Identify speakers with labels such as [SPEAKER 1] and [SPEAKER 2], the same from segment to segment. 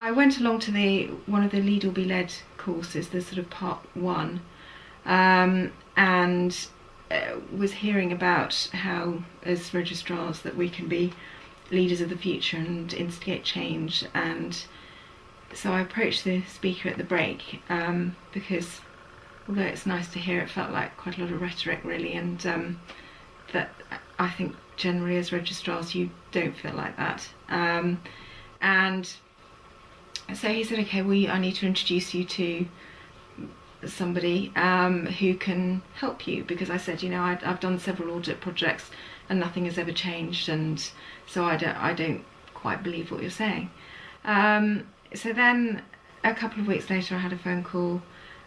[SPEAKER 1] I went along to one of the Lead or Be Led courses, the sort of part one, and was hearing about how, as registrars, that we can be leaders of the future and instigate change. And so I approached the speaker at the break, because although it's nice to hear, it felt like quite a lot of rhetoric really, and that I think generally as registrars you don't feel like that. And so he said, okay, I need to introduce you to somebody who can help you, because I said, I've done several audit projects and nothing has ever changed, and so I don't quite believe what you're saying. So then a couple of weeks later I had a phone call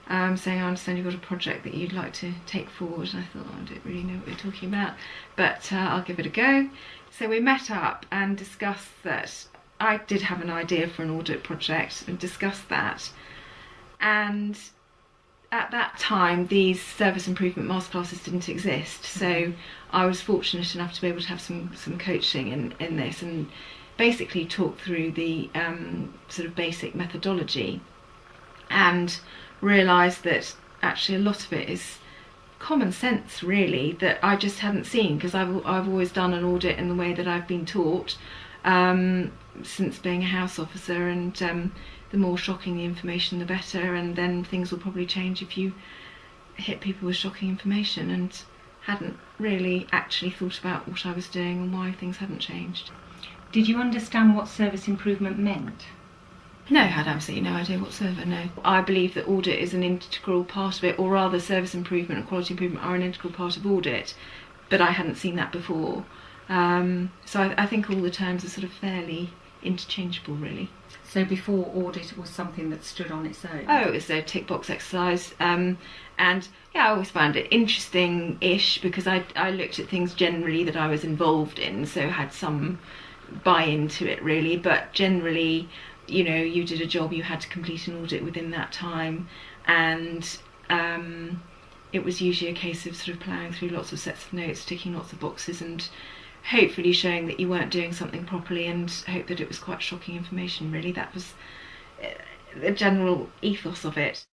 [SPEAKER 1] saying, I understand you've got a project that you'd like to take forward. And I thought, I don't really know what you're talking about, but I'll give it a go. So we met up and discussed that I did have an idea for an audit project and discussed that. And at that time, these service improvement masterclasses didn't exist. So I was fortunate enough to be able to have some coaching in this, and basically talk through the sort of basic methodology, and realise that actually a lot of it is common sense really, that I just hadn't seen, because I've always done an audit in the way that I've been taught since being a house officer, and the more shocking the information the better, and then things will probably change if you hit people with shocking information, and hadn't really actually thought about what I was doing and why things hadn't changed.
[SPEAKER 2] Did you understand what service improvement meant?
[SPEAKER 1] No, I had absolutely no idea whatsoever, no. I believe that audit is an integral part of it, or rather service improvement and quality improvement are an integral part of audit, but I hadn't seen that before. So I think all the terms are sort of fairly interchangeable really.
[SPEAKER 2] So before, audit was something that stood on its own?
[SPEAKER 1] Oh, it was a tick box exercise, and yeah, I always found it interesting-ish, because I looked at things generally that I was involved in, so had some buy-in to it really, but generally, you did a job, you had to complete an audit within that time, and it was usually a case of sort of ploughing through lots of sets of notes, ticking lots of boxes, and hopefully showing that you weren't doing something properly, and hope that it was quite shocking information really. That was the general ethos of it.